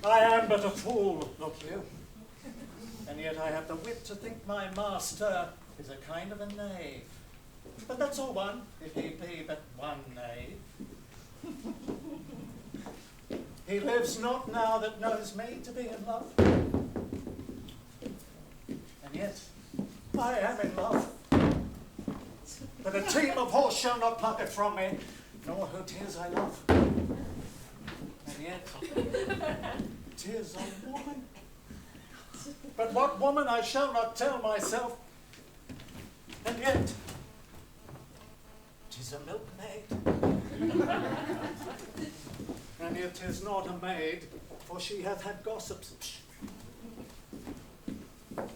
I am but a fool, look you. And yet I have the wit to think my master is a kind of a knave. But that's all one, if he be but one knave. He lives not now that knows me to be in love. And yet I am in love. But a team of horse shall not pluck it from me, nor her tears I love. And yet 'tis a woman. But what woman I shall not tell myself. And yet 'tis a milkmaid. And yet 'tis not a maid, for she hath had gossips.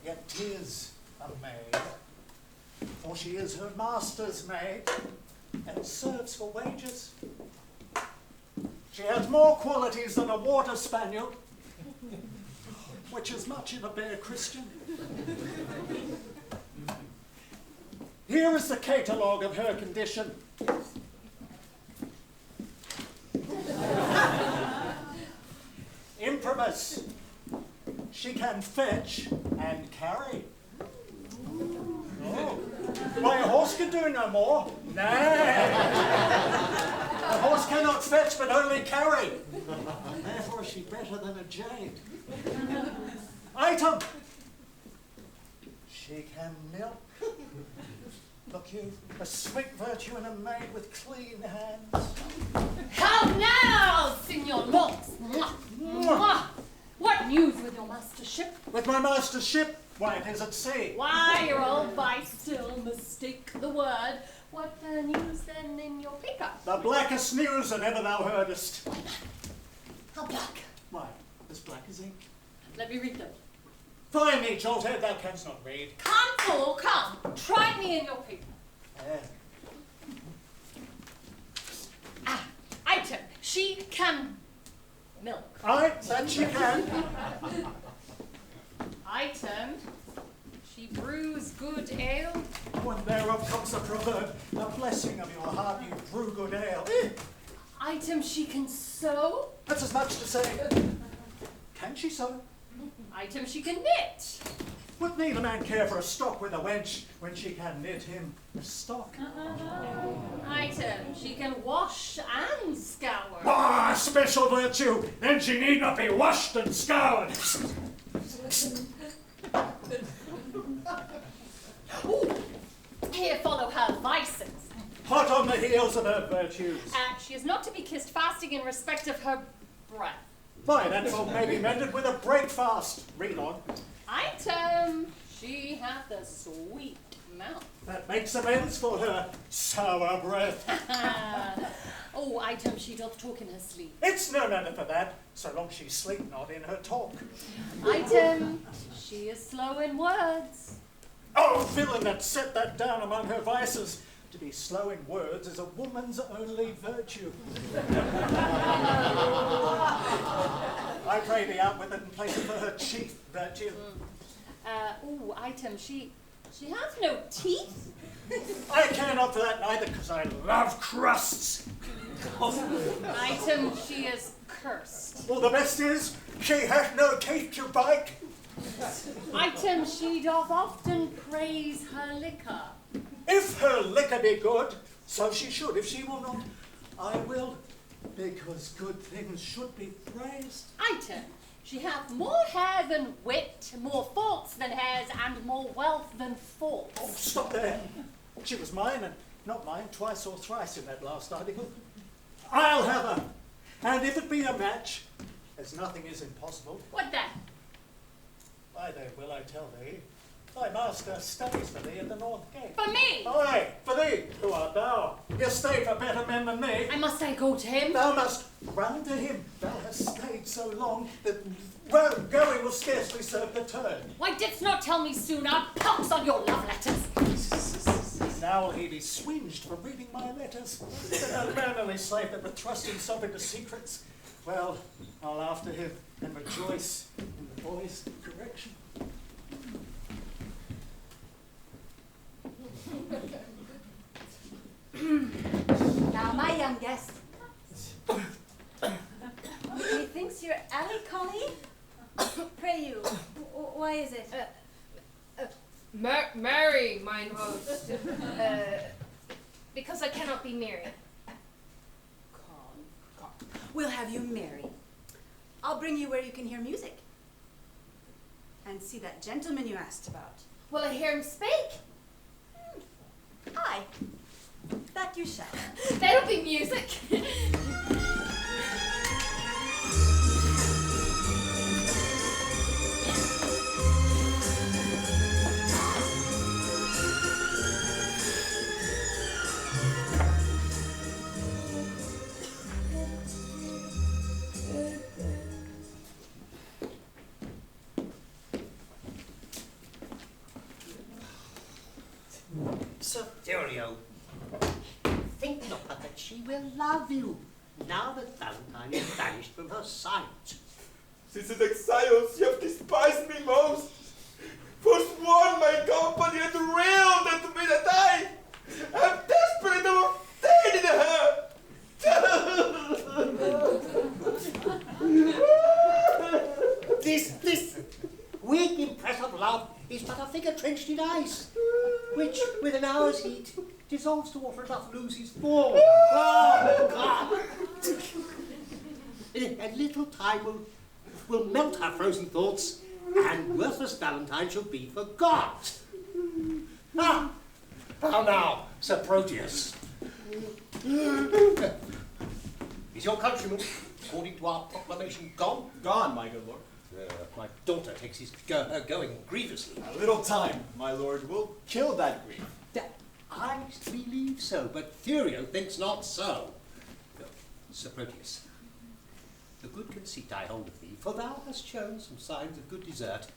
Yet 'tis a maid, for she is her master's maid, and serves for wages. She has more qualities than a water spaniel, which is much in a bare Christian. Here is the catalogue of her condition. Imprimus, she can fetch and carry. Oh, why, a horse can do no more. Nay, a horse cannot fetch but only carry. Therefore is she better than a jade. Item, she can milk. Look you, a sweet virtue and a maid with clean hands. How now, Signor Lawrence? What news with your mastership? With my mastership? Why, it is at sea. Why, your old vice still mistake the word. What news then in your paper? The blackest news that ever thou heardest. How black? Why, as black as ink. Let me read them. Fie me, jolthead, thou canst not read. Come, fool, come. Try me in your paper. Item, she can milk. Aye, that she can. Item, she brews good ale. When thereof comes the proverb, the blessing of your heart, you brew good ale. Item, she can sew. That's as much to say. Can she sew? Item, she can knit. What need a man care for a stock with a wench when she can knit him a stock? Item, she can wash and scour. Ah, special virtue! Then she need not be washed and scoured. Ooh, here follow her vices. Hot on the heels of her virtues. She is not to be kissed fasting in respect of her breath. Why, that fault may be mended with a break fast. Read on. Item, she hath a sweet mouth. That makes amends for her sour breath. Oh, item, she doth talk in her sleep. It's no matter for that, so long she sleep not in her talk. Item, she is slow in words. Oh, villain that set that down among her vices. To be slow in words is a woman's only virtue. I pray thee out with it and place it for her chief virtue. Oh, item, she hath no teeth. I care not for that neither, because I love crusts. Item, she is cursed. Well, the best is, she hath no teeth to bite. Item, she doth often praise her liquor. If her liquor be good, so she should. If she will not, I will, because good things should be praised. Item, she hath more hair than wit, more faults than hairs, and more wealth than faults. Oh, stop there. She was mine, and not mine, twice or thrice in that last article. I'll have her. And if it be a match, as nothing is impossible. What then? Why, then will I tell thee, thy master studies for thee at the North Gate. For me? Aye, for thee. Who art thou? You stay for better men than me. And must I go to him? Thou must run to him. Thou hast stayed so long that going will scarcely serve the turn. Why didst not tell me sooner? Pox on your love letters. Now will he be swinged for reading my letters. An unmannerly slave that would thrust himself into secrets. Well, I'll after him and rejoice in the boy's correction. Now, my young guest, methinks your alley, collie? Pray you, why is it? Marry, mine host. Because I cannot be married. Come. We'll have you married. I'll bring you where you can hear music. And see that gentleman you asked about. Will I hear him speak? Aye, that you shall. That'll be music. Caforio, think not but that she will love you, now that Valentine is banished from her sight. Since in exiles you have despised me most, forsworn my company and railed at me that I am desperate of obtaining her. This weak impress of love is but a figure trenched in ice, which, with an hour's heat, dissolves to water doth lose his form. Oh, God! A little time will melt her frozen thoughts, and worthless Valentine shall be forgot. Ah! How now, Sir Proteus? Is your countryman, according to our proclamation, gone? Gone, my good lord. My daughter takes his going grievously. A little time, my lord, will kill that grief. I believe so, but Thurio thinks not so. Sir Proteus, the good conceit I hold of thee, for thou hast shown some signs of good desert,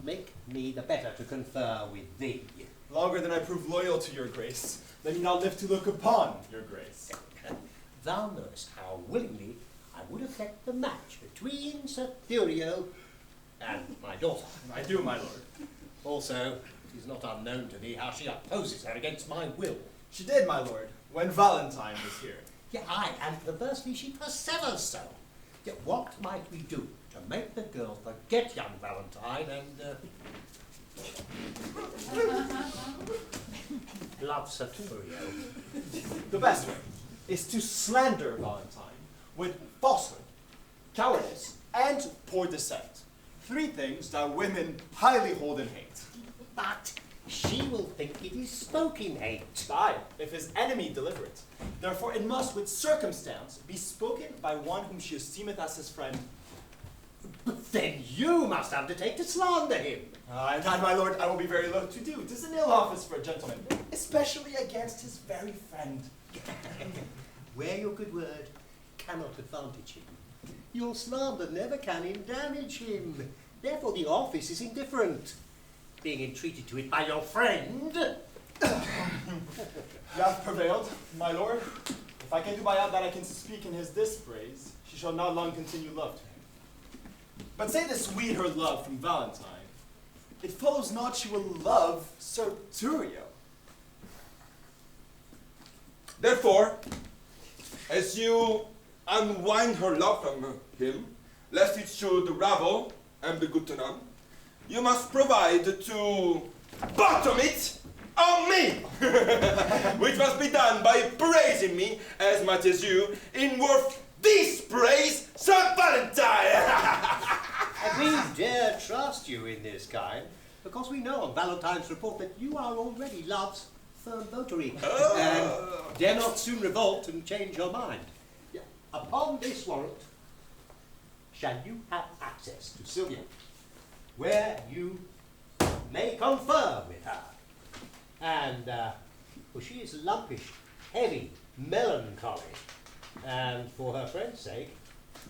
make me the better to confer with thee. Longer than I prove loyal to your grace, let me not live to look upon your grace. Thou knowest how willingly I would effect the match between Sir Thurio and my daughter. I do, my lord. Also, it is not unknown to thee how she opposes her against my will. She did, my lord, when Valentine was here. Yeah, aye, and perversely she persevers so. Yet what might we do to make the girl forget young Valentine and love Sir Thurio? The best way is to slander Valentine with falsehood, cowardice, and poor descent. 3 things that women highly hold in hate. But she will think it is spoken hate. Aye, if his enemy deliver it. Therefore it must with circumstance be spoken by one whom she esteemeth as his friend. But then you must undertake to slander him. And that, my lord, I will be very loath to do. 'Tis an ill office for a gentleman, especially against his very friend. Where your good word cannot advantage him, your slander never can damage him. Therefore the office is indifferent. Being entreated to it by your friend. You have prevailed, my lord. If I can do by out that I can speak in his dispraise, she shall not long continue love to him. But say this weed her love from Valentine, it follows not she will love Sir Thurio. Therefore, as you unwind her love from him, lest it should ravel and be good to none, you must provide to bottom it on me, which must be done by praising me as much as you in worth this praise, Sir Valentine. And we dare trust you in this kind, because we know on Valentine's report that you are already love's firm votary, and dare not soon revolt and change your mind. Upon this warrant, shall you have access to Sylvia, where you may confer with her. And, for she is lumpish, heavy, melancholy, and for her friend's sake,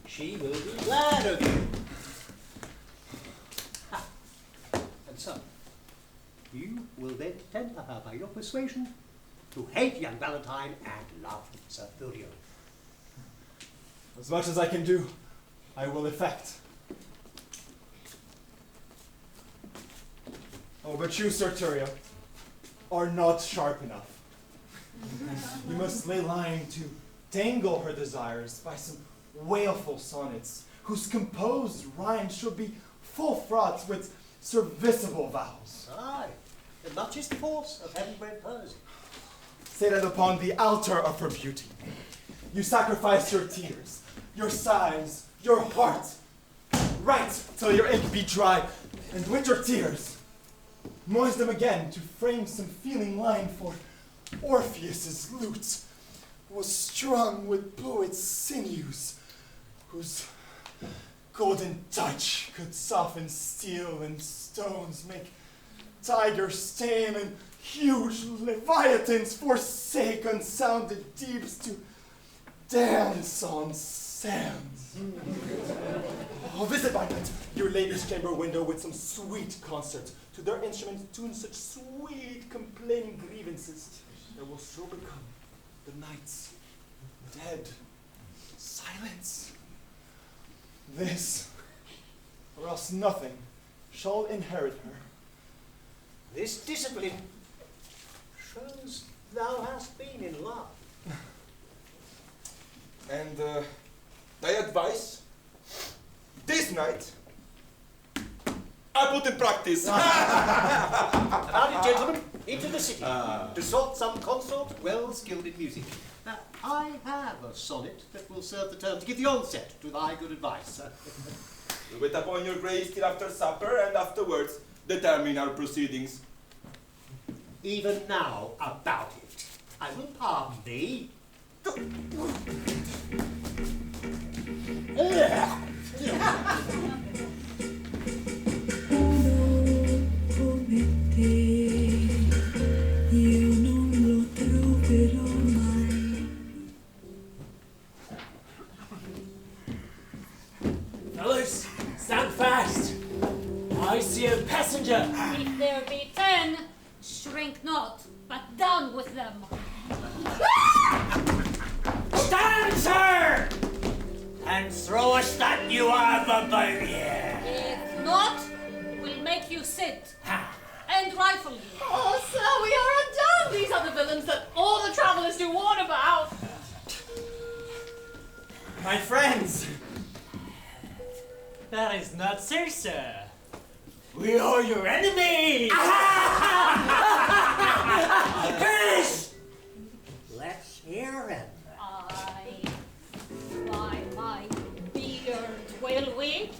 she will be glad of you. And so, you will then temper her by your persuasion to hate young Valentine and love Sir Thurio. As much as I can do, I will effect. Oh, but you, Sir Thurio, are not sharp enough. You must lay line to dangle her desires by some wailful sonnets, whose composed rhyme should be full fraught with serviceable vowels. Aye, the muchest force of heaven-bred poesy. Say that upon the altar of her beauty, you sacrifice your tears, your sighs, your heart. Write till your ink be dry, and with your tears, moist them again to frame some feeling line for Orpheus's lute, who was strung with poet's sinews, whose golden touch could soften steel and stones, make tigers tame, and huge leviathans forsake unsounded deeps to dance on sands. Oh, visit by night your lady's chamber window with some sweet concert. To their instruments tune such sweet complaining grievances. There will so become the night's dead silence. This, or else nothing, shall inherit her. This discipline shows thou hast been in love. And thy advice, this night, I put in practice. About it, gentlemen, into the city, to sort some consort well skilled in music. Now, I have a sonnet that will serve the term to give the onset to thy good advice. We wait upon your grace till after supper, and afterwards determine our proceedings. Even now about it, I will pardon thee. Fellows, stand fast. I see a passenger. If there be 10, shrink not, but down with them. Stand, sir! And throw us that you are Babylonia. If not, we'll make you sit and rifle you. Oh, sir, we are undone. These are the villains that all the travelers do warn about. My friends, that is not so, sir. We are your enemies! Finish! Let's hear him. Aye, by my beard will we?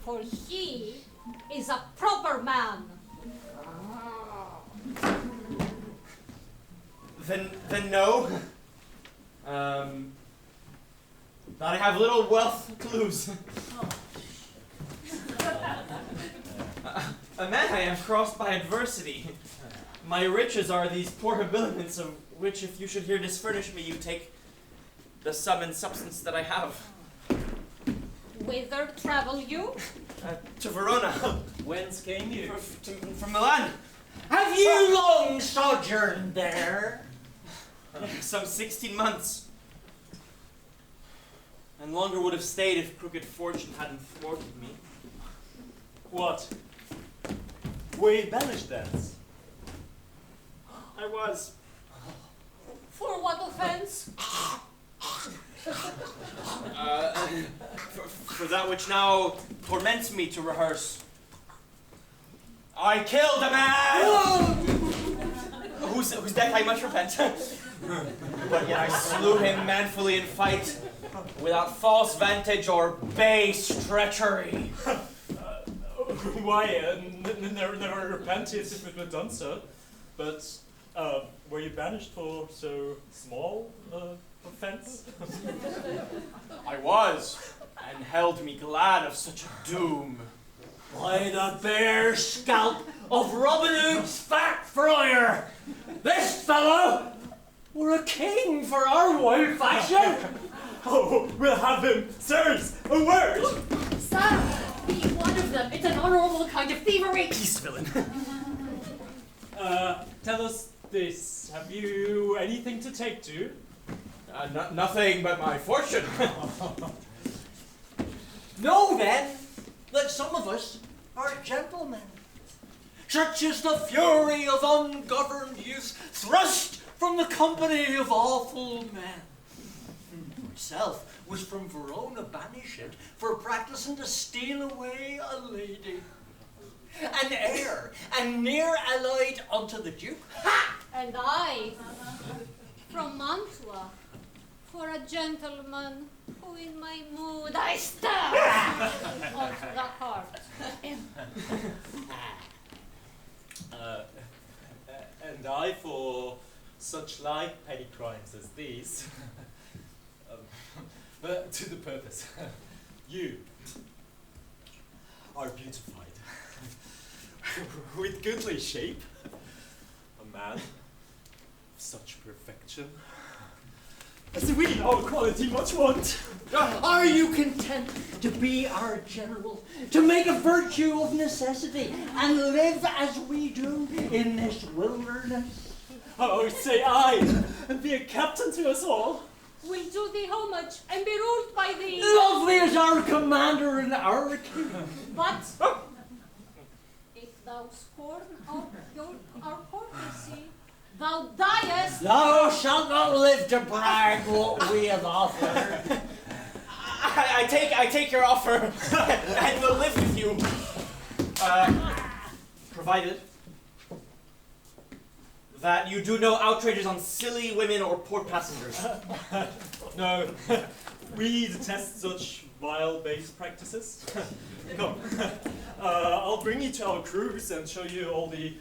For he is a proper man. Then no. That I have little wealth to lose. A man I am crossed by adversity. My riches are these poor habiliments, of which if you should here disfurnish me, you take the sum and substance that I have. Whither travel you? To Verona. Whence came you? From Mallan. Have you long sojourned there? Some 16 months. And longer would have stayed if crooked fortune hadn't thwarted me. What? Were you banished thence? I was. For what offense? For that which now torments me to rehearse. I killed a man! whose death I much repent. But yet I slew him manfully in fight, without false vantage or base treachery. Why, never repent if it were done so. But, were you banished for so small offense? I was, and held me glad of such a doom. By the bare scalp of Robin Hood's fat friar! This fellow were a king for our wild fashion! Oh, we'll have him, sirs, a word! Sir, be one of them. It's an honorable kind of thievery. Peace, villain. Tell us this. Have you anything to take to? Nothing but my fortune. Know then that some of us are gentlemen. Such is the fury of ungoverned youth, thrust from the company of awful men. Myself was from Verona banished for practicing to steal away a lady. An heir, and near allied unto the Duke. Ha! And I, from Mantua, for a gentleman who in my mood I stab onto the heart. And I for such like petty crimes as these. But to the purpose. You are beautified. With goodly shape. A man of such perfection. As we our quality much want. Are you content to be our general, to make a virtue of necessity, and live as we do in this wilderness? Oh, say I, and be a captain to us all. Will do thee homage and be ruled by thee. Lovely as our commander and our king. But if thou scorn our courtesy, thou diest. Thou shalt not live to brag what we have offered. I take your offer and will live with you. Provided that you do no outrages on silly women or port passengers. No, we detest such vile base practices. Come, I'll bring you to our cruise and show you all the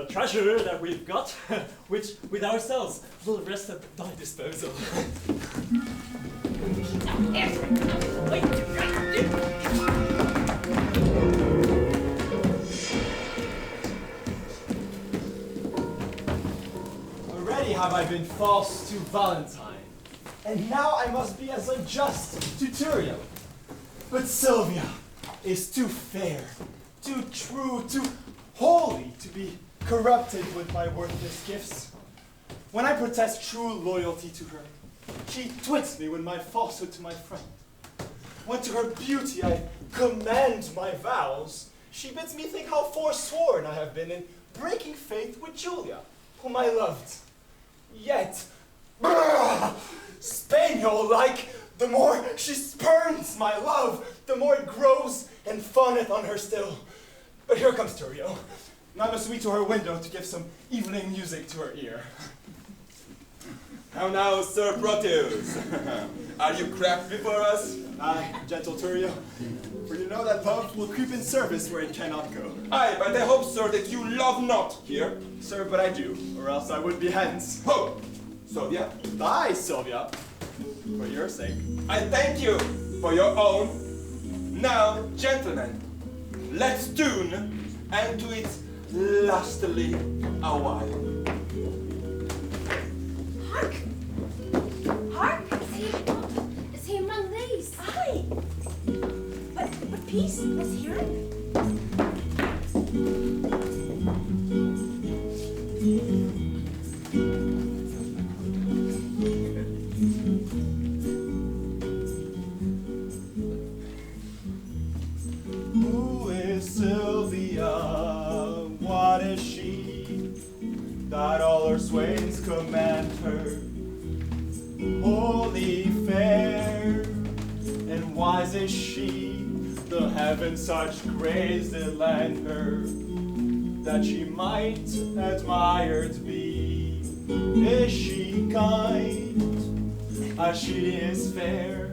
treasure that we've got, which with ourselves will rest at thy disposal. Already have I been false to Valentine, and now I must be as unjust to Turio. But Sylvia is too fair, too true, too holy to be corrupted with my worthless gifts. When I protest true loyalty to her, she twits me with my falsehood to my friend. When to her beauty I commend my vows, she bids me think how forsworn I have been in breaking faith with Julia, whom I loved. Yet, spaniel-like, the more she spurns my love, the more it grows and fawneth on her still. But here comes Turio. Now I must sweep to her window to give some evening music to her ear. How now, Sir Proteus? Are you cracked before us? Aye, gentle Turio, for you know that love will creep in service where it cannot go. Aye, but I hope, sir, that you love not here. Sir, but I do, or else I would be hence. Ho! Sylvia? Aye, Sylvia, for your sake. I thank you for your own. Now, gentlemen, let's tune and to it lustily a while. Hark! Hark! Is he among these? Aye! But peace, let's hear it. Who is Sylvia? What is she? That all her swains command her. Holy, fair, and wise is she. The heavens such grace did lend her, that she might admired be. Is she kind, as she is fair?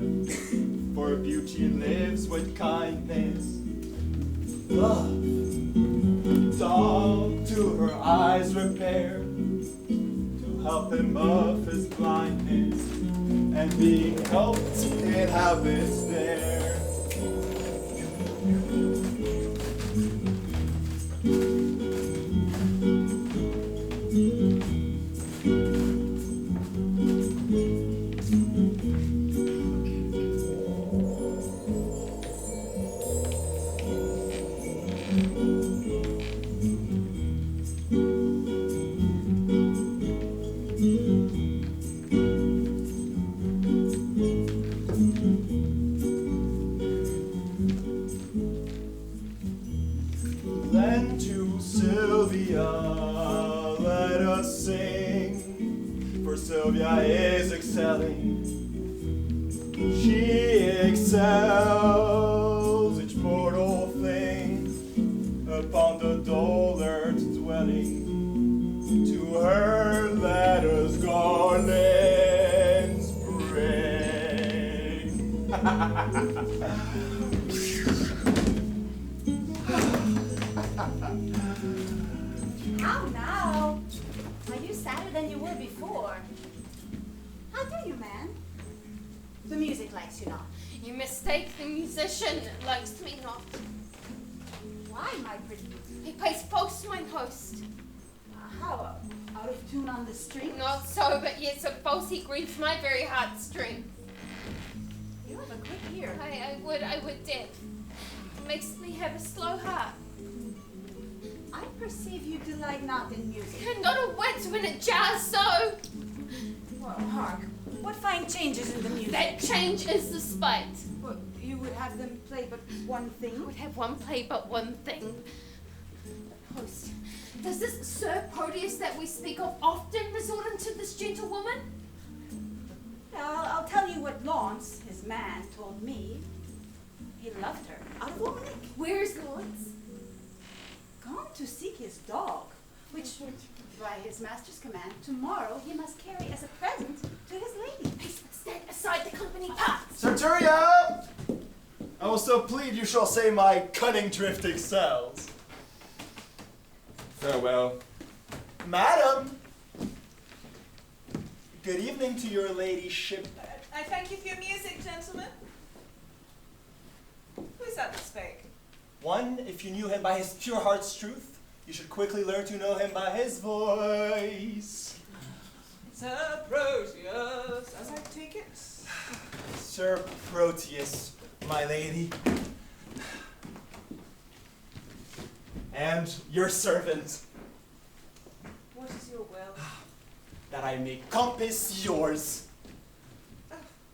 For beauty lives with kindness. Love, dog to her eyes repair, to help him of his blindness, and being helped inhabits there. Then to Sylvia let us sing, for Sylvia is excelling. She excels each mortal thing upon the dull earth's dwelling. To her let us garlands bring. How now? Are you sadder than you were before? How do you, man? The music likes you not. You mistake, the musician likes me not. Why, my pretty? He plays false to mine host. How? Out of tune on the string? Not so, but yet so false he grieves my very heartstring. You have a quick ear. I would dip. Makes me have a slow heart. I perceive you delight not in music. And not a whit when it jars so. Well, hark. What fine changes in the music? That change is the spite. Well, you would have them play but one thing? I would have one play but one thing. Host, does this Sir Proteus that we speak of often resort unto this gentlewoman? I'll tell you what Launce, his man, told me. He loved her. Out of Warwick. Where is Launce? Gone to seek his dog, which, by his master's command, tomorrow he must carry as a present to his lady. Please stand aside, the company parts. Centuria! I will so plead you shall say my cunning drift excels. Farewell. Madam! Good evening to your ladyship. I thank you for your music, gentlemen. Who is that that spake? One, if you knew him by his pure heart's truth, you should quickly learn to know him by his voice. Sir Proteus, as I take it. Sir Proteus, my lady. And your servant, What is your will? that I may compass yours.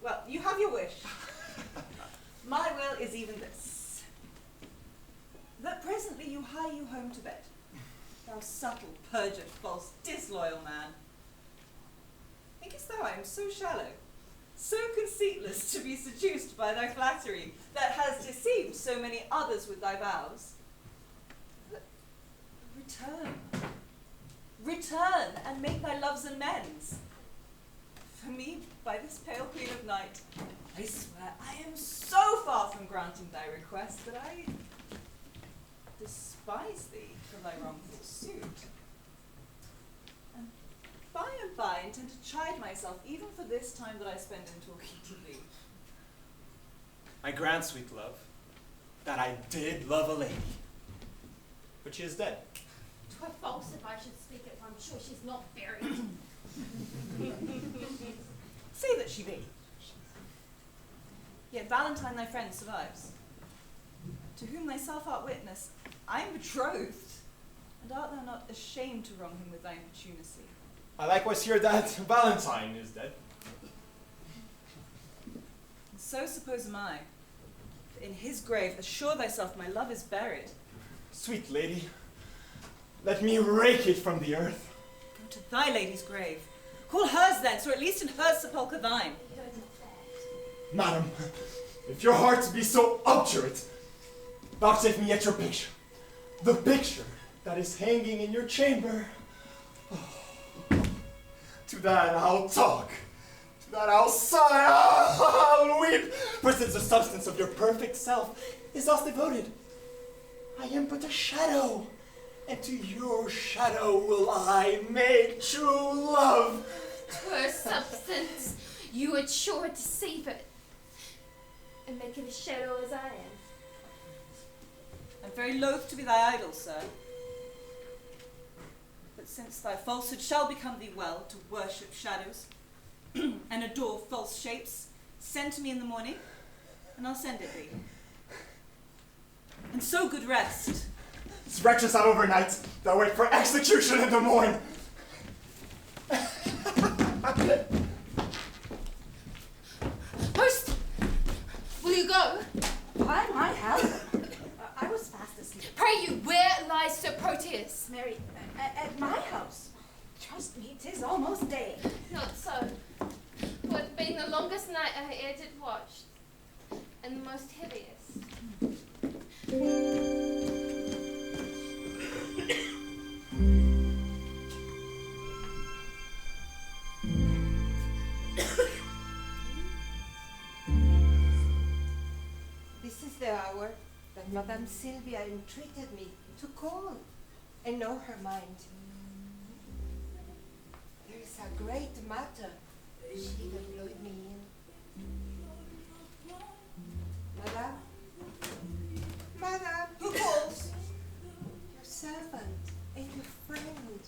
Well, you have your wish. My will is even this. That presently you hie you home to bed. Thou subtle, perjured, false, disloyal man. Thinkest thou I am so shallow, so conceitless to be seduced by thy flattery, that has deceived so many others with thy vows? Return, and make thy loves amends. For me, by this pale queen of night, I swear I am so far from granting thy request that I despise thee for thy wrongful suit. And by intend to chide myself even for this time that I spend in talking to thee. I grant, sweet love, that I did love a lady, but she is dead. 'Twere false if I should speak it, for I'm sure she's not buried. Say that she be. Yet Valentine thy friend survives, to whom thyself art witness. I am betrothed, and art thou not ashamed to wrong him with thy importunacy? I likewise hear that Valentine is dead. And so suppose am I. For in his grave, assure thyself my love is buried. Sweet lady, let me rake it from the earth. Go to thy lady's grave. Call hers thence, or at least in hers sepulchre thine. Madam, if your heart be so obdurate, vouchsafe me yet your picture. The picture that is hanging in your chamber. Oh, to that I'll talk. To that I'll sigh. I'll weep. For since the substance of your perfect self is thus devoted, I am but a shadow. And to your shadow will I make true love. 'Twere substance, you would sure deceive it, and make it a shadow as I am. I'm very loath to be thy idol, sir. But since thy falsehood shall become thee well to worship shadows and adore false shapes, send to me in the morning, and I'll send it thee. And so good rest. These wretches have overnight. They'll wait for execution in the morn. Host, will you go? Why, my help? I was fast asleep. Pray you, where lies Sir Proteus? Mary, at my house. Trust me, 'tis almost day. Not so. But have been the longest night I e'er did watch, and the most heaviest. This is the hour that Madame Sylvia entreated me to call and know her mind. There is a great matter she employed me in. Madame? Madame? Who calls? Your servant and your friend.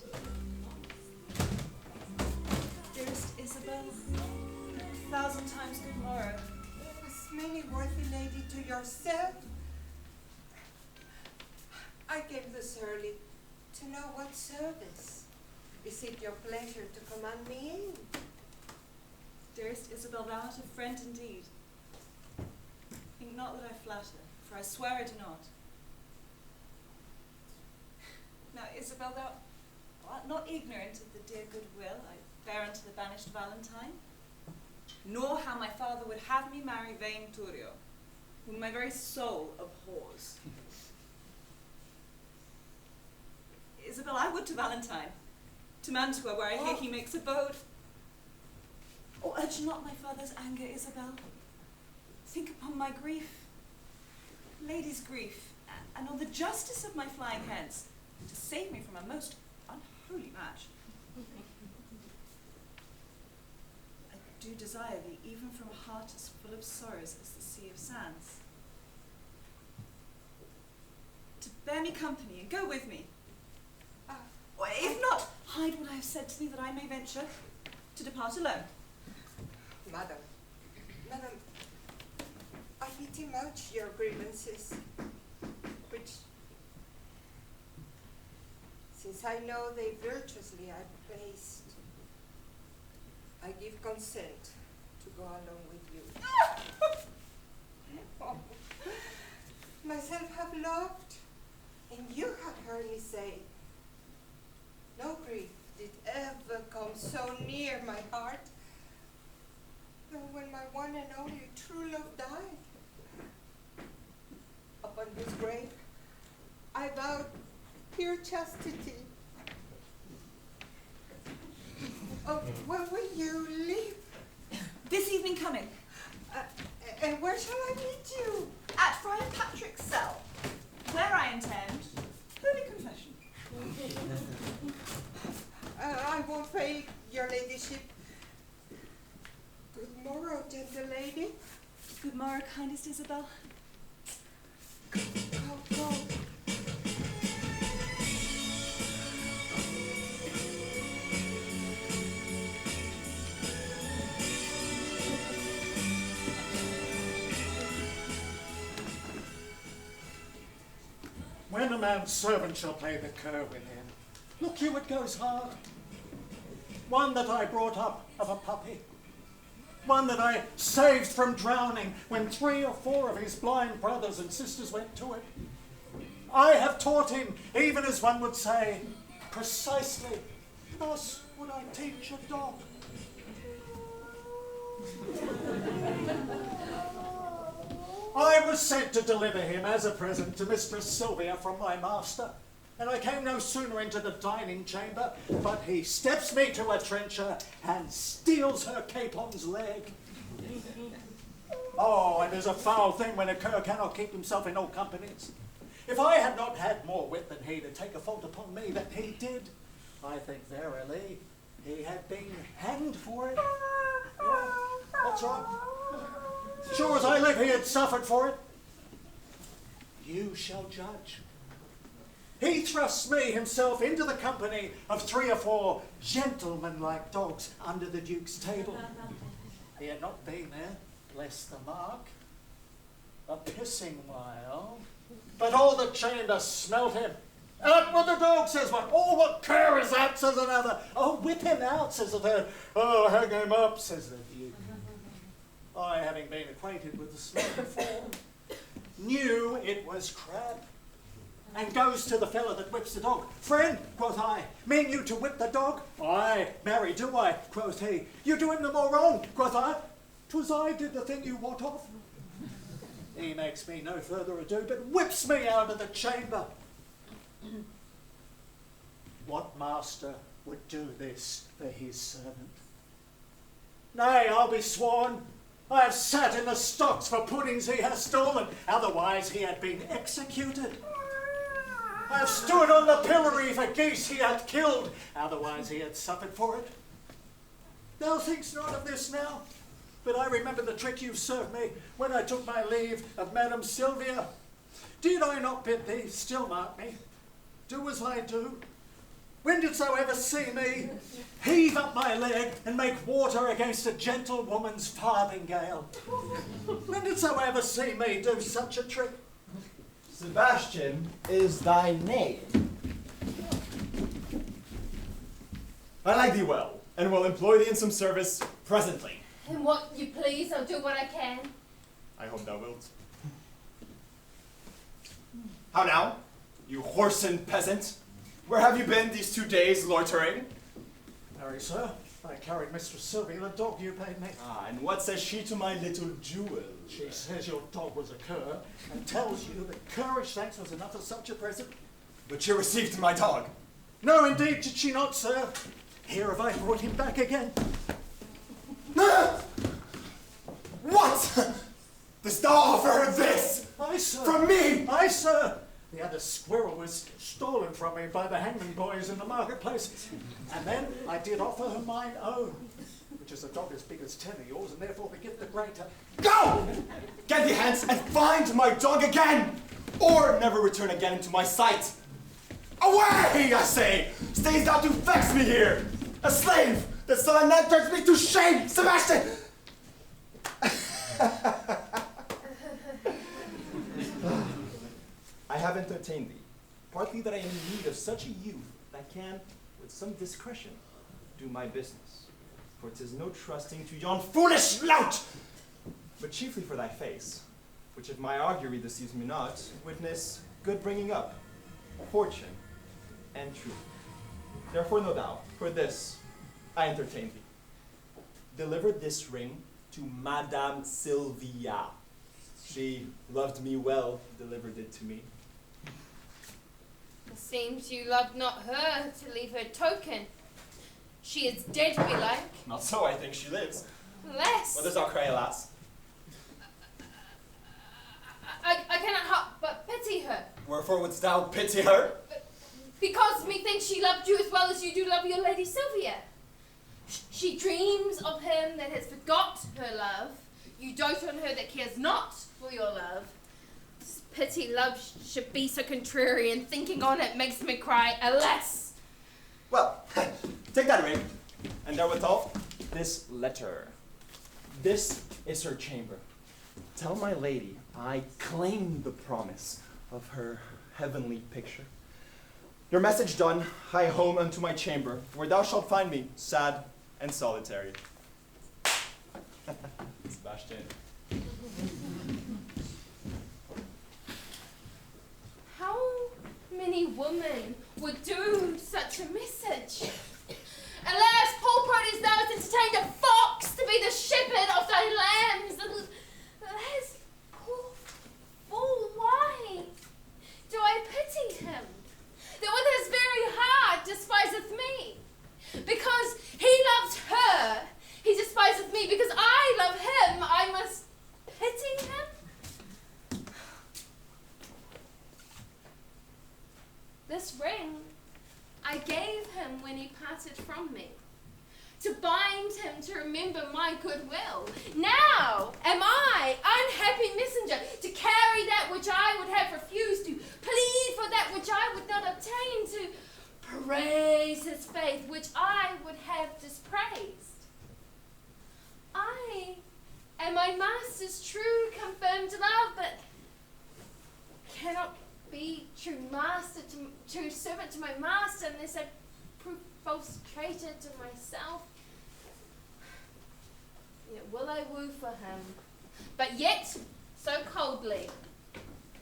Dearest Isabel, 1,000 times good morrow. As many worthy lady to yourself. I came this early to know what service. Is it your pleasure to command me in? Dearest Isabel, thou art a friend indeed. Think not that I flatter, for I swear I do not. Now, Isabel, thou art not ignorant of the dear goodwill I bear unto the banished Valentine, nor how my father would have me marry vain Turio, whom my very soul abhors. Isabel, I would to Valentine, to Mantua, where I hear he makes abode. Oh, urge not my father's anger, Isabel. Think upon my grief, lady's grief, and on the justice of my flying hence, to save me from a most unholy match. I do desire thee, even from a heart as full of sorrows as the sea of sands, to bear me company and go with me. Or if not, hide what I have said to thee, that I may venture to depart alone. Madam, I pity much your grievances, which, since I know they virtuously are placed, I give consent to go along with you. Myself have loved, and you have heard me say, no grief did ever come so near my heart than when my one and only true love died. Upon his grave, I vowed pure chastity. Oh, when will you leave? This evening coming. And where shall I meet you? At Friar Patrick's cell, where I intend holy confession. I won't fail your ladyship. Good morrow, gentle lady. Good morrow, kindest Isabel. Go. When a man's servant shall play the cur with him, look you, it goes hard. One that I brought up of a puppy. One that I saved from drowning when 3 or 4 of his blind brothers and sisters went to it. I have taught him, even as one would say, precisely, thus would I teach a dog. I was sent to deliver him as a present to Mistress Sylvia from my master, and I came no sooner into the dining chamber, but he steps me to a trencher and steals her capon's leg. Oh, it is a foul thing when a cur cannot keep himself in all companies. If I had not had more wit than he to take a fault upon me that he did, I think verily he had been hanged for it. Yeah, that's right. Sure as I live, he had suffered for it. You shall judge. He thrusts me himself into the company of 3 or 4 gentleman-like dogs under the Duke's table. He had not been there, bless the mark, a pissing while, but all the chamber smelt him. Out with the dog, says one. Oh, what cur is that, says another. Oh, whip him out, says the third. Oh, hang him up, says the Duke. I, having been acquainted with the smell before, knew it was crab. and goes to the fellow that whips the dog. Friend, quoth I, mean you to whip the dog? Aye, marry do I, quoth he. You do him the more wrong, quoth I. 'Twas I did the thing you wot of. He makes me no further ado, but whips me out of the chamber. What master would do this for his servant? Nay, I'll be sworn, I have sat in the stocks for puddings he has stolen, otherwise he had been executed. I have stood on the pillory for geese he hath killed, otherwise he had suffered for it. Thou thinkst not of this now, but I remember the trick you served me when I took my leave of Madam Sylvia. Did I not bid thee still mark me? Do as I do. When didst thou ever see me heave up my leg and make water against a gentlewoman's farthingale? When didst thou ever see me do such a trick? Sebastian is thy name. I like thee well, and will employ thee in some service presently. And what you please, I'll do what I can. I hope thou wilt. How now, you whoreson peasant? Where have you been these 2 days loitering? Marry, sir, I carried Mistress Sylvia, the dog you paid me. Ah, and what says she to my little jewel? She says your dog was a cur, and tells you that currish thanks was enough for such a present. But you received my dog. No, indeed, did she not, sir? Here have I brought him back again. What? Dost thou offer her this? Aye, sir. From me? Aye, sir. The other squirrel was stolen from me by the hangman boys in the marketplace. And then I did offer her mine own, which is a dog as big as 10 of yours, and therefore the gift the greater. Go! Get thee hence and find my dog again, or never return again into my sight. Away, I say! Stays thou to vex me here, a slave that so enters me to shame, Sebastian! I have entertained thee, partly that I am in need of such a youth that can, with some discretion, do my business. For 'tis no trusting to yon foolish lout, but chiefly for thy face, which if my augury deceives me not, witness good bringing up, fortune, and truth. Therefore know thou, for this I entertain thee. Deliver this ring to Madame Sylvia. She loved me well, delivered it to me. It seems you loved not her to leave her token. She is dead, belike. Not so, I think she lives. Less. What does thou cry, alas? I cannot help but pity her. Wherefore wouldst thou pity her? Because methinks she loved you as well as you do love your Lady Sylvia. She dreams of him that has forgot her love. You dote on her that cares not for your love. This pity love should be so contrary, and thinking on it makes me cry, alas! Well, take that ring, and therewithal, this letter. This is her chamber. Tell my lady I claim the promise of her heavenly picture. Your message done, hie home unto my chamber, where thou shalt find me sad and solitary. Sebastian. How many women would do such a message? Alas, poor Proteus, thou hast entertained a fox to be the shepherd of thy lambs. Alas, poor fool, why do I pity him? That with his very heart despiseth me. Because he loves her, he despiseth me. Because I love him, I must pity him. This ring I gave him when he parted from me, to bind him to remember my goodwill. Now am I, unhappy messenger, to carry that which I would have refused, to plead for that which I would not obtain, to praise his faith which I would have dispraised. I am my master's true confirmed love, but cannot be true master to true servant to my master unless I prove false traitor to myself. Yet will I woo for him, but yet so coldly,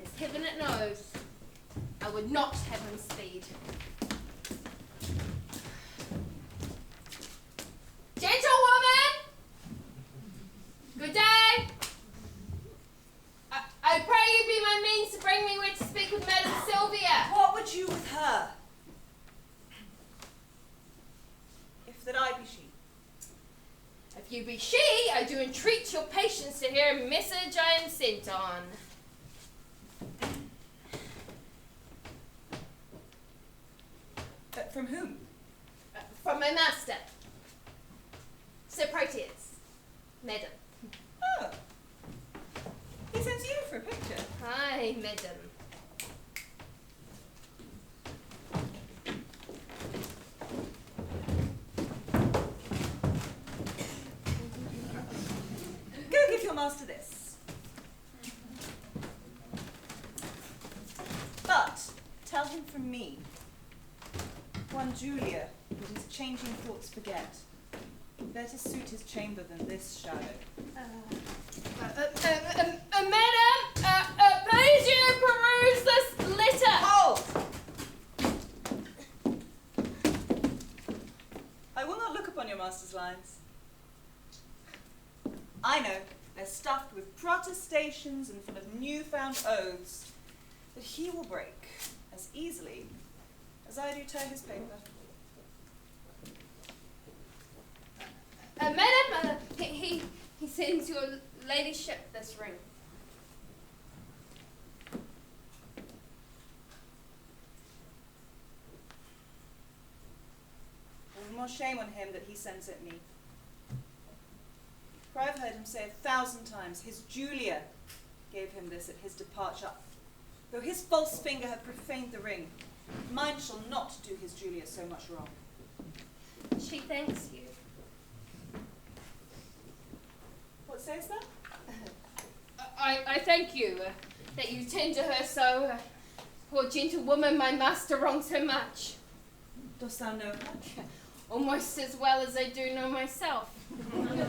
as heaven it knows, I will would not have him speed. Gentlewoman! Good day! I pray you be my means to bring me where to speak with Madam Sylvia. What would you with her? If that I be she. If you be she, I do entreat your patience to hear a message I am sent on. From whom? From my master. Sir Proteus. Madam. Oh. He sends you for a picture. Aye, madam. Go give your master this. But tell him from me, one Julia, that his changing thoughts forget. Better suit his chamber than this shadow. Madam, please you peruse this letter. Hold! I will not look upon your master's lines. I know they're stuffed with protestations and full of newfound oaths that he will break as easily as I do tear his paper. Madam, he sends your ladyship this ring. There's more shame on him that he sends it me. For I've heard him say 1,000 times his Julia gave him this at his departure. Though his false finger have profaned the ring, mine shall not do his Julia so much wrong. She thanks you. What says that? I thank you that you tend to her so. Poor gentlewoman, my master wrongs her much. Dost thou know her? Almost as well as I do know myself. To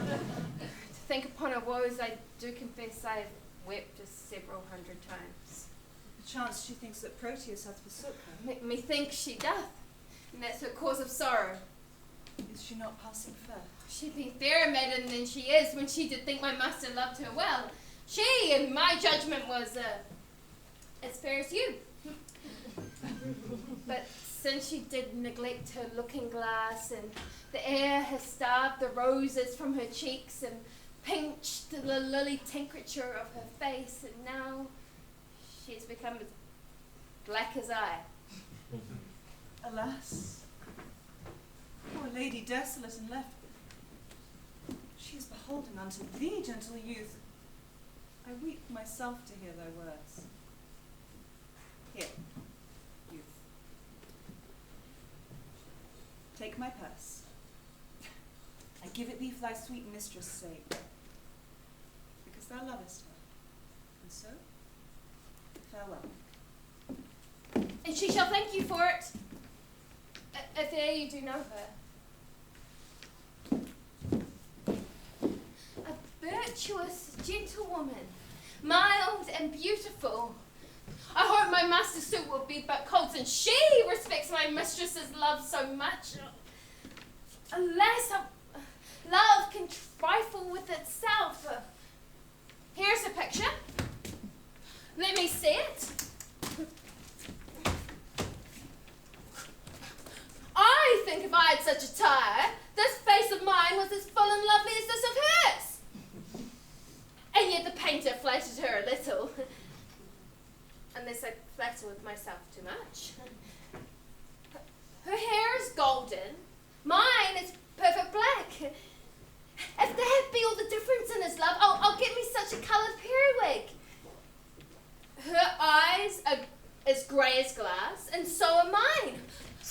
think upon her woes, I do confess I have wept several hundred times. Perchance she thinks that Proteus hath forsook her. Methinks she doth, and that's her cause of sorrow. Is she not passing fair? She'd be fairer maiden than she is when she did think my master loved her well. She, in my judgment, was as fair as you. But since she did neglect her looking glass, and the air has starved the roses from her cheeks and pinched the lily tincture of her face, and now she has become as black as I. Alas, poor lady desolate and left. She is beholden unto thee, gentle youth. I weep myself to hear thy words. Here, youth. Take my purse. I give it thee for thy sweet mistress' sake, because thou lovest her. And so, farewell. And she shall thank you for it, if e'er you do know her. A virtuous gentlewoman, mild and beautiful. I hope my master's suit will be but cold, since she respects my mistress's love so much. Alas, love can trifle with itself. Here's a picture. Let me see it. I think if I had such attire, this face of mine was as full and lovely as this of hers. And yet the painter flattered her a little. Unless I flatter with myself too much. Her hair is golden. Mine is perfect black. If that be all the difference in his love, I'll get me such a coloured periwig. Her eyes are as grey as glass, and so are mine.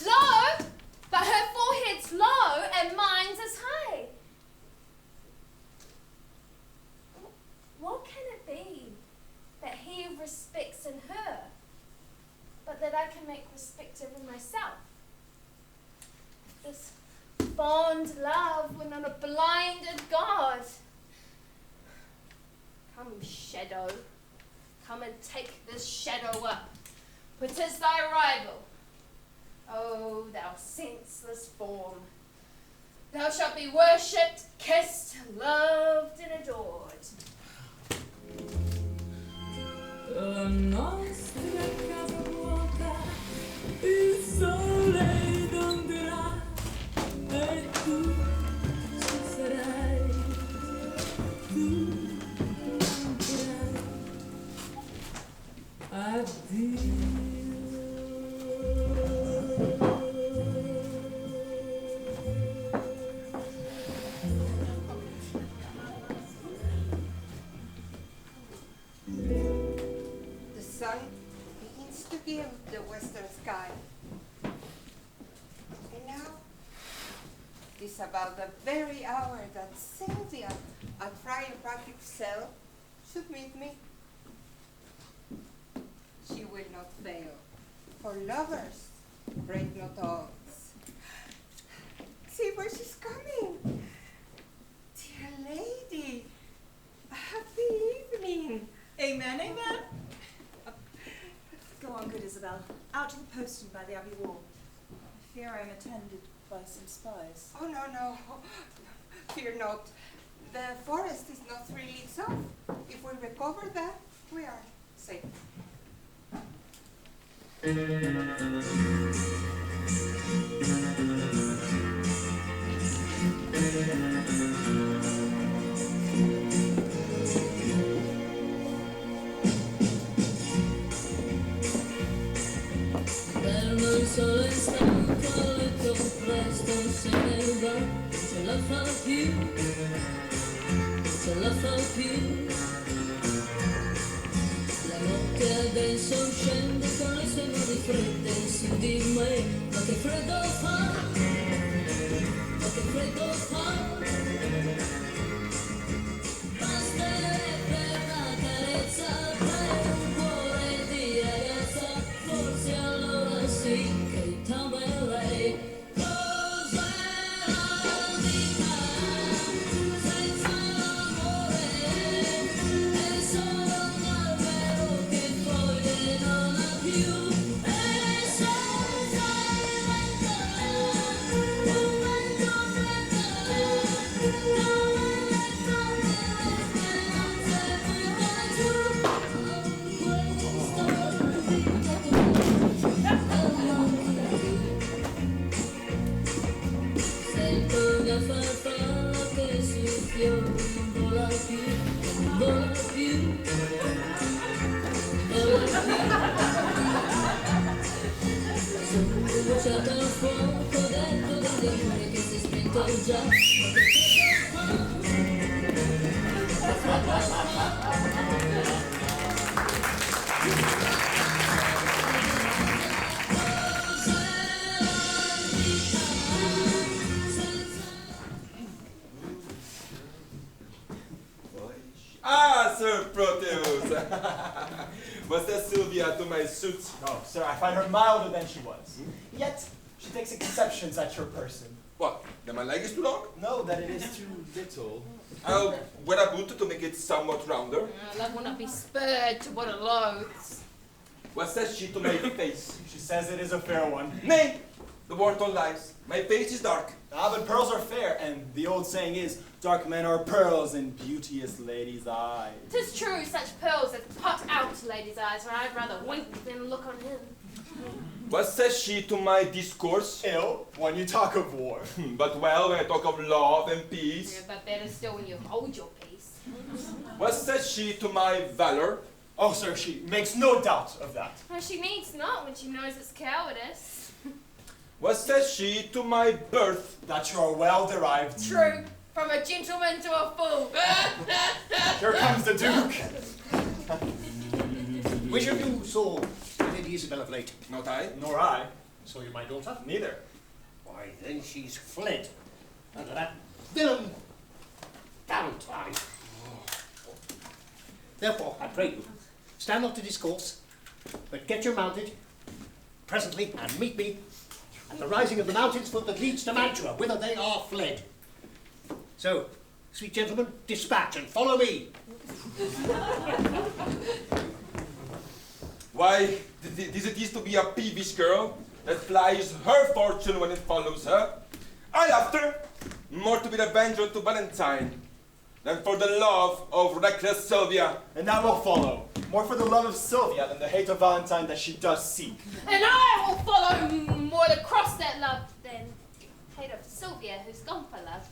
Low, but her forehead's low, and mine's as high. What can it be that he respects in her, but that I can make respective in myself? This fond love when on a blinded God. Come, shadow, come and take this shadow up. but 'tis thy rival. O thou senseless form, thou shalt be worshipped, kissed, loved, and adored. La nostra casa vuota, il sole d'ondrà e tu ci sarai, tu mancherai. Addio. The sun begins to give the western sky. And now, it is about the very hour that Sylvia at Friar Patrick's cell should meet me. She will not fail, for lovers break not odds. See where she's coming. Dear lady, happy evening. Amen, amen. Go on, good Isabel. Out to the postern by the Abbey wall. I fear I am attended by some spies. Oh, no, no. Fear not. The forest is not 3 leagues off. If we recover that, we are safe. Il sole stanco a letto presto se ne va, ce la fa più, ce la fa più. La notte adesso scende con le sue mani fredde su di me, ma che freddo fa, ma che freddo fa. Basterebbe una carezza per un cuore di ragazza, forse allora sì che t'amerei. Cos'è la vita senza l'amore? È solo un albero che foglie non ha più. E senza il vento, un vento freddo, come le fronde le speranze buttano giù. Sento una farfalla che sul fiore non vola più, non vola più, vola più. Sono bruciata al fuoco dentro del amore che si è spento già, ma che freddo fa, che freddo fa. Ah, Sir Proteus! Was that Sylvia to my suit? No, sir, I find her milder than she was. Yet, she takes exceptions at your person. What? That my leg is too long? No, that it is too little. I'll wear a boot to make it somewhat rounder. Love will not be spurred to what it loathes. What says she to my face? She says it is a fair one. Nay, the word don't lies. My face is dark. Ah, but pearls are fair, and the old saying is, dark men are pearls in beauteous ladies' eyes. 'Tis true, such pearls that put out ladies' eyes, for I'd rather wink than look on him. What says she to my discourse? Ill, when you talk of war. But well, when I talk of love and peace. Yeah, but better still when you hold your peace. What says she to my valor? Oh, sir, she makes no doubt of that. Well, she needs not when she knows it's cowardice. What says she to my birth? That you are well derived. True, from a gentleman to a fool. Here comes the Duke. Which of you saw Lady Isabel of late? Not I. Nor I. So you my daughter? Neither. Why, then she's fled under that villain Valentine. Therefore, I pray you, stand not to discourse, but get your mounted presently and meet me at the rising of the mountain's foot that leads to Mantua, whither they are fled. So, sweet gentlemen, dispatch and follow me. Why, this it is to be a peevish girl that flies her fortune when it follows her. I after, more to be the avenger to Valentine than for the love of reckless Sylvia. And that will follow. More for the love of Sylvia than the hate of Valentine that she does seek. And I will follow more to cross that love than hate of Sylvia, who's gone for love.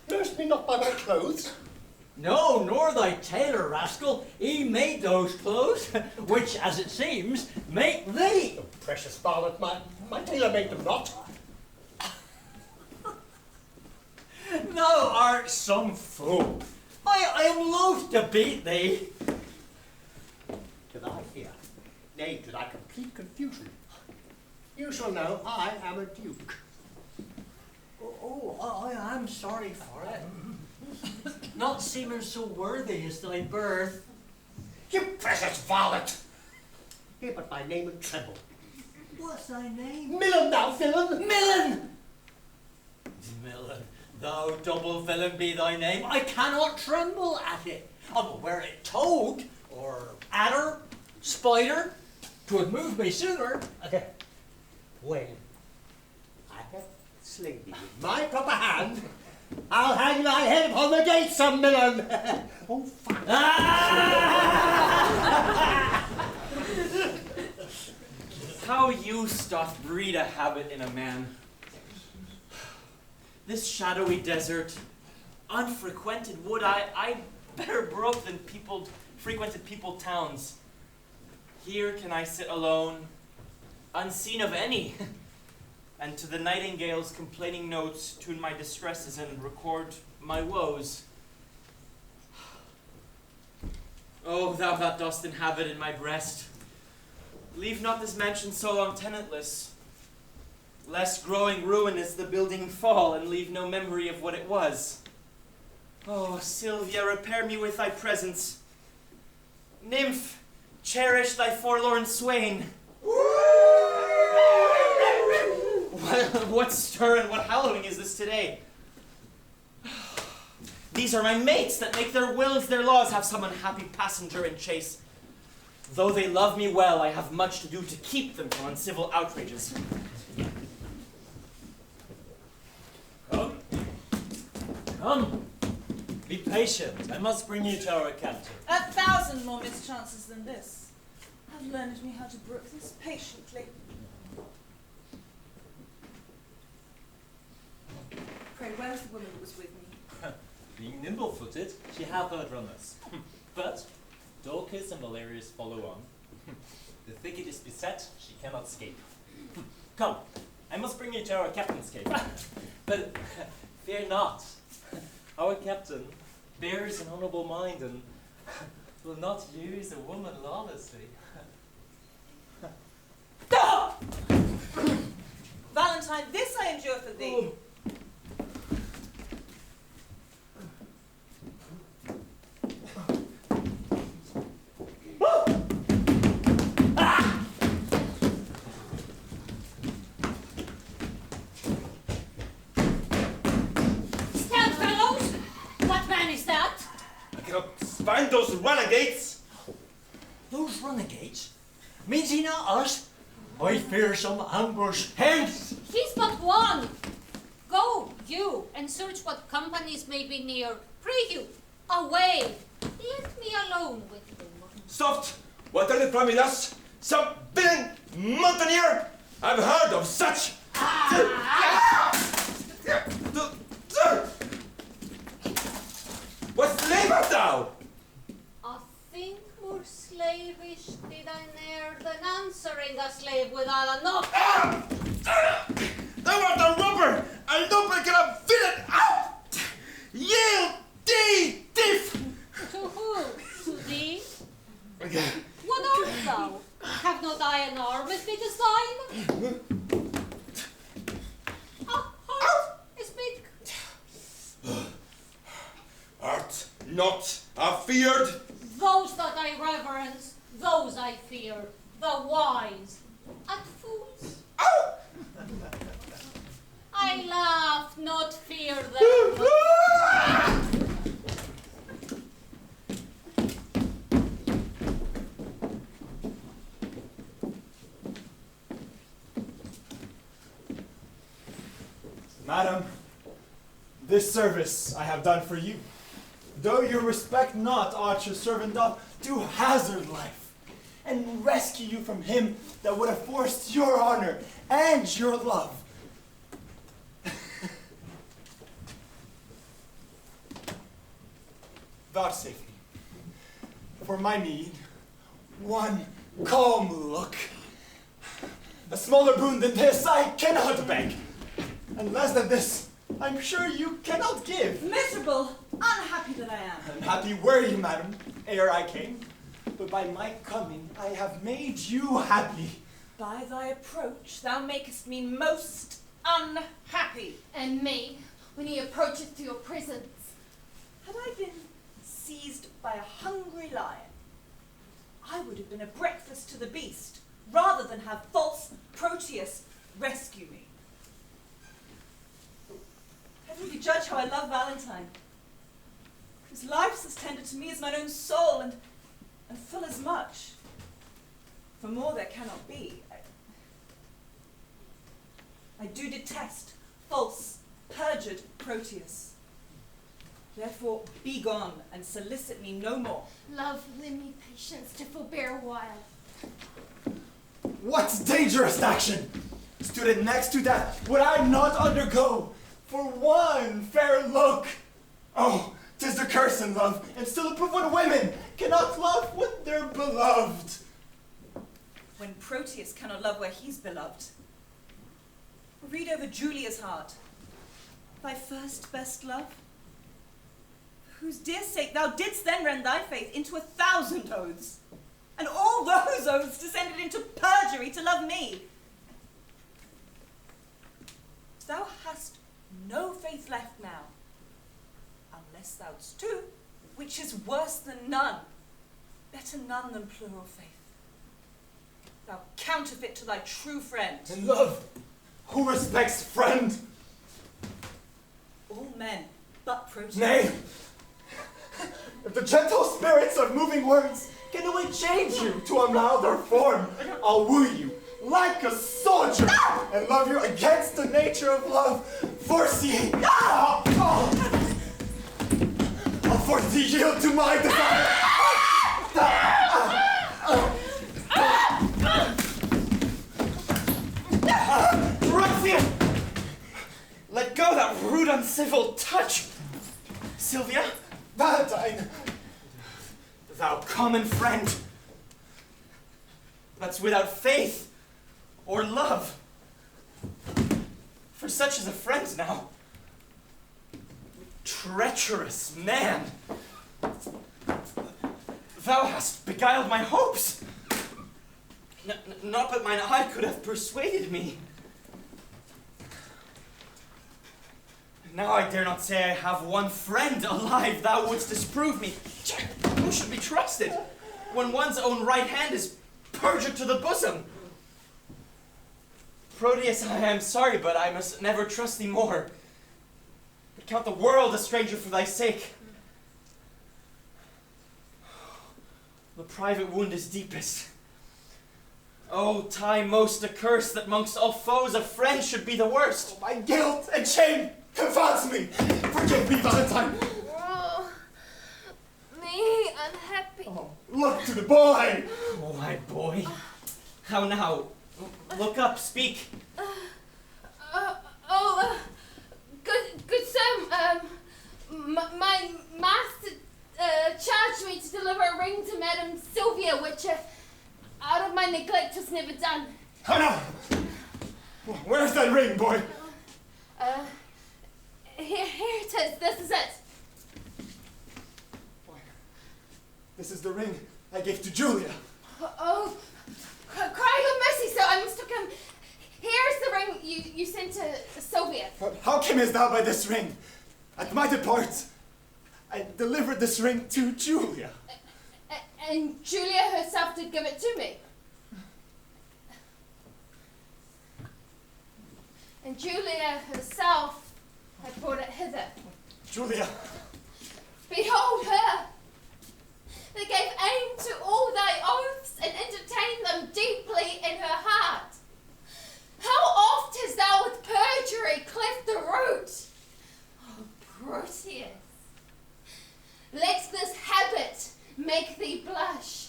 Nurse me not by my clothes. No, nor thy tailor, rascal. He made those clothes, which, as it seems, make thee. Oh, precious varlet, my tailor made them not. Thou art some fool. I am loath to beat thee. To thy fear, nay, to thy complete confusion, you shall know I am a duke. I am sorry for it. Not seeming so worthy as thy birth. You precious varlet! Hear but my name and tremble. What's thy name? Millan, thou villain! Millan! Millan, thou double villain be thy name. I cannot tremble at it. Were it toad, or adder, spider, 'twould move me sooner. When I have slain thee with my proper hand, I'll hang thy head upon the gate, some Millan. Oh, fuck. How use doth breed a habit in a man. This shadowy desert, unfrequented wood, I better broke than frequented peopled towns. Here can I sit alone, unseen of any, and to the nightingale's complaining notes tune my distresses and record my woes. Oh, thou that dost inhabit in my breast, leave not this mansion so long tenantless, lest growing ruinous the building fall and leave no memory of what it was. Oh, Sylvia, repair me with thy presence. Nymph, cherish thy forlorn swain. What stir and what hallowing is this today? These are my mates that make their wills their laws, have some unhappy passenger in chase. Though they love me well, I have much to do to keep them from uncivil outrages. Come. Come. Be patient. I must bring you to our captain. 1,000 more mischances than this have learned me how to brook this patiently. Pray, where's the woman who was with me? Being nimble-footed, she hath outrun us. But Dorcas and Valerius follow on. The thicket is beset, she cannot escape. Come, I must bring you to our captain's cave. But fear not. Our captain bears an honorable mind and will not use a woman lawlessly. Valentine, this I endure for thee. Find those renegades! Those renegades? Means he not us? I fear some ambush. Hence! He's but one. Go, you, and search what companies may be near. Pray you, away. Let me alone with them. Soft! What are they promising us? Some villain mountaineer? I've heard of such! What slave art thou? A thing more slavish did I ne'er than answering a slave without a knock. Thou art a robber! A looper a villain! Yield thee, thief! To who? To thee? What art thou? Have not I an arm as big as thine? A heart as big? Art not afeared? Those that I reverence, those I fear, the wise, and fools. I laugh, not fear them. Madam, this service I have done for you, though you respect not aught your servant doth, to hazard life, and rescue you from him that would have forced your honor and your love. Vouchsafe me, for my need, one calm look. A smaller boon than this I cannot beg, and less than this I'm sure you cannot give. Miserable, unhappy that I am. Unhappy were you, madam, ere I came, but by my coming I have made you happy. By thy approach thou makest me most unhappy. And me, when he approacheth to your presence. Had I been seized by a hungry lion, I would have been a breakfast to the beast, rather than have false Proteus rescue me. Heaven you judge how I love Valentine, whose life's as tender to me as mine own soul, and full as much. For more there cannot be. I do detest false, perjured Proteus. Therefore, be gone and solicit me no more. Love, lend me patience to forbear a while. What dangerous action! Stood it next to that, would I not undergo for one fair look? Oh, 'tis the curse in love, and still a proof when women cannot love what they're beloved. When Proteus cannot love where he's beloved. Read over Julia's heart. Thy first best love, for whose dear sake thou didst then rend thy faith into 1,000 oaths, and all those oaths descended into perjury to love me. Thou hast no faith left now, unless thou'dst too, which is worse than none, better none than plural faith. Thou counterfeit to thy true friend. In love, who respects friend? All men but Proteus. Nay, if the gentle spirits of moving words Can we change you to a milder form? I'll woo you like a soldier and love you against the nature of love. Foresee. I'll force thee yield to my desire. Ruffian! Let go that rude, uncivil touch! Sylvia? Valentine! Thou common friend! That's without faith or love. For such is a friend now. Treacherous man! Thou hast beguiled my hopes! Not but mine eye could have persuaded me. Now I dare not say I have one friend alive. Thou wouldst disprove me. Who should be trusted when one's own right hand is perjured to the bosom? Proteus, I am sorry, but I must never trust thee more. But count the world a stranger for thy sake. The private wound is deepest. Oh, time most accursed that mongst all foes a friend should be the worst. Oh, my guilt and shame confounds me. Forgive me, Valentine. Oh, me unhappy. Oh, look to the boy. Oh, my boy. How now? Look up, speak. Good sir, my master charged me to deliver a ring to Madame Sylvia, which out of my neglect was never done. Oh no! Where's that ring, boy? Here it is. This is it. This is the ring I gave to Julia. Oh, cry your mercy, sir. I mistook him. Here's the ring you sent to Sylvia. How camest thou by this ring? At my depart, I delivered this ring to Julia. And Julia herself did give it to me. And Julia herself had brought it hither. Julia. Behold her, that gave aim to all thy oaths and entertained them deeply in her heart. How oft hast thou with perjury cleft the root? Oh, Proteus, let this habit make thee blush.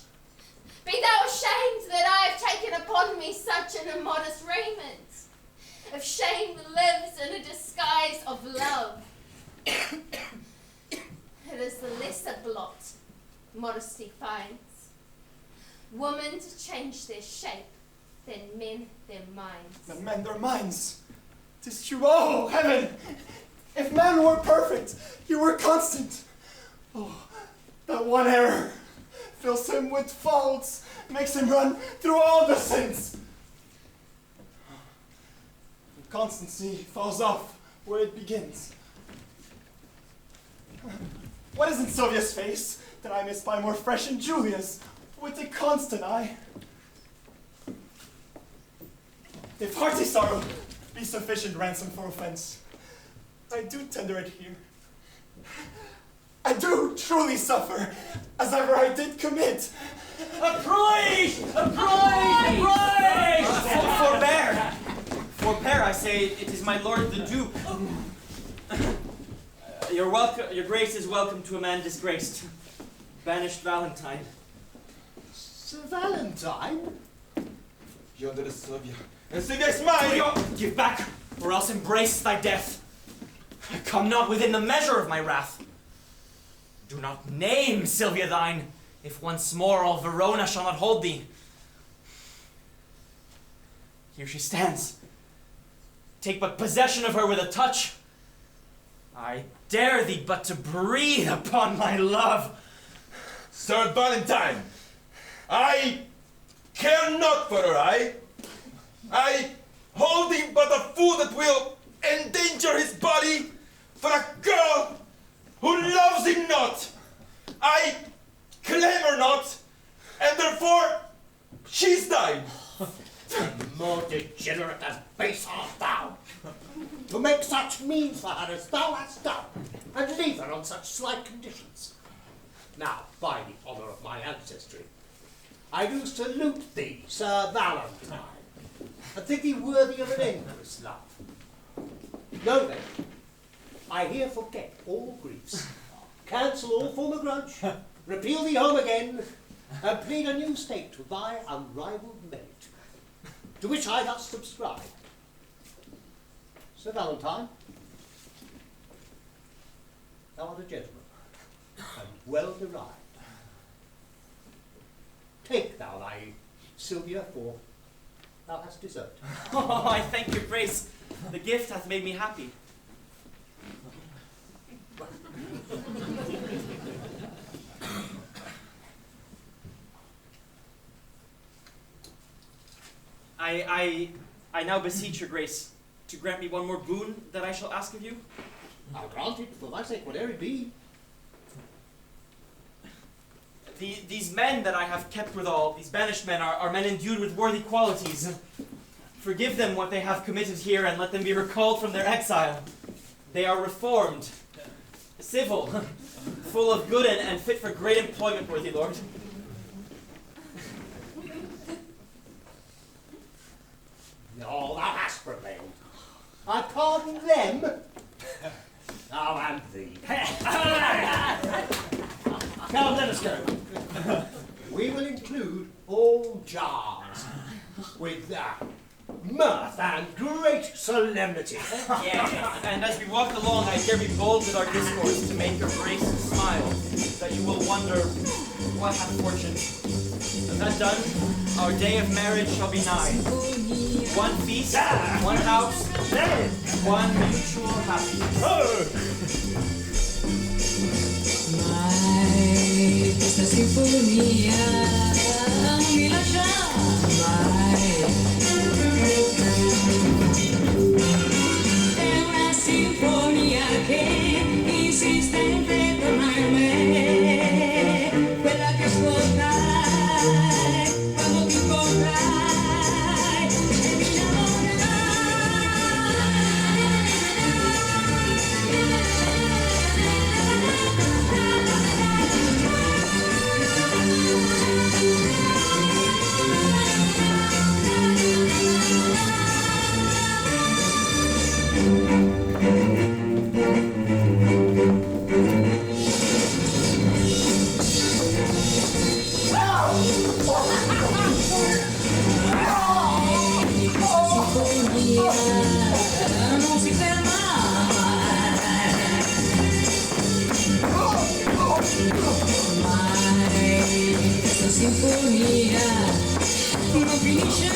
Be thou ashamed that I have taken upon me such an immodest raiment. If shame lives in a disguise of love, it is the lesser blot modesty finds. Women to change their shape, then men their minds. The men their minds. 'Tis true, oh heaven! If man were perfect, he were constant. Oh, that one error fills him with faults, makes him run through all the sins. Constancy falls off where it begins. What is in Sylvia's face that I may spy more fresh in Julia's with a constant eye? If hearty sorrow be sufficient ransom for offense, I do tender it here. I do truly suffer, as ever I did commit. A priest! A priest! A priest! Forbear! Forbear, I say, it is my lord the Duke. Your grace is welcome to a man disgraced. Banished Valentine. Sir Valentine? Yonder is Sylvia. And Sylvia is mine! Give back, or else embrace thy death. Come not within the measure of my wrath. Do not name Sylvia thine, if once more all Verona shall not hold thee. Here she stands. Take but possession of her with a touch. I dare thee but to breathe upon my love. Sir Valentine, I care not for her, I hold thee but a fool that will endanger his body for a girl who loves him not. I claim her not, and therefore she's thine. More degenerate and base art thou, to make such means for her as thou hast done, and leave her on such slight conditions. Now, by the honour of my ancestry, I do salute thee, Sir Valentine, and think thee worthy of an endless love. Know then, I here forget all griefs, cancel all former grudge, repeal thee home again, and plead a new state to thy unrivalled merit, to which I thus subscribe. Sir Valentine, thou art a gentleman, and well derived. Take thou thy Sylvia, for thou hast deserved. Oh, I thank your grace. The gift hath made me happy. I now beseech your grace to grant me one more boon that I shall ask of you. I'll grant it, for thy sake, whate'er it be. These men that I have kept withal, these banished men, are men endued with worthy qualities. Forgive them what they have committed here, and let them be recalled from their exile. They are reformed, civil, full of good and fit for great employment, worthy lord. No, thou hast prevailed. I pardon them. Thou and thee. Come, let us go. We will include all jars with mirth and great solemnity. Yeah, and as we walk along, I dare be bold with our discourse to make your grace smile, that you will wonder what hath fortune. And that done, our day of marriage shall be nigh. One feast, one house, one mutual happiness. Mai questa sinfonia non mi lascia mai. È una sinfonia che insiste in ritornare a me, quella che ascoltai quando ti incontrai e mi innamorerai. Non si ferma mai, questa sinfonia non finisce mai.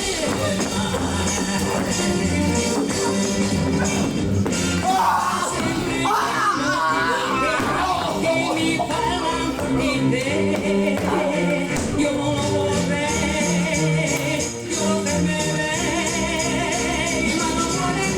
Che mi parlano di te, io non lo vorrei, io lo fermerei, ma non vorrei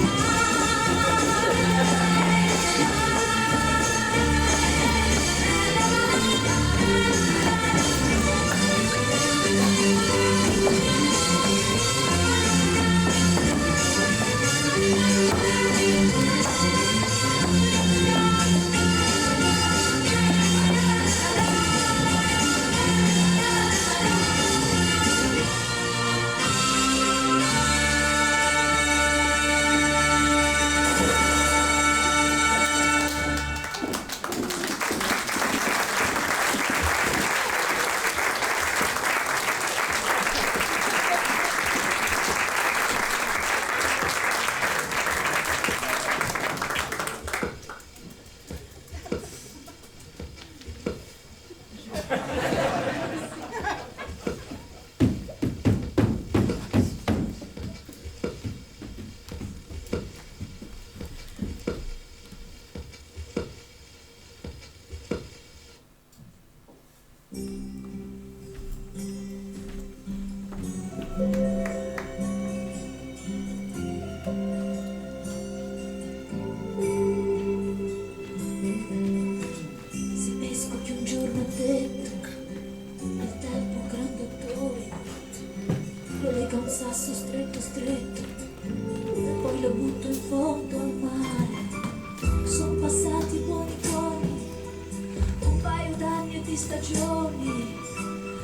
di stagioni,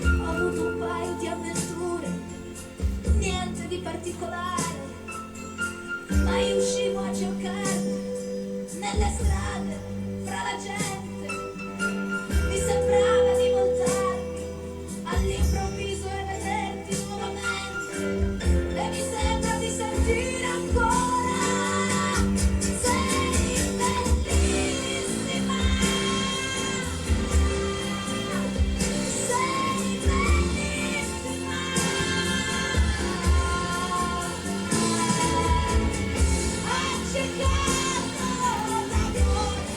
ho avuto un paio di avventure, niente di particolare, mai uscivo a giocare nelle strade, fra la gente, mi sembrava di voltarmi all'improvviso e vederti nuovamente, e mi sembra di sentire ancora, sei bellissima, sei bellissima, accecato d'amore.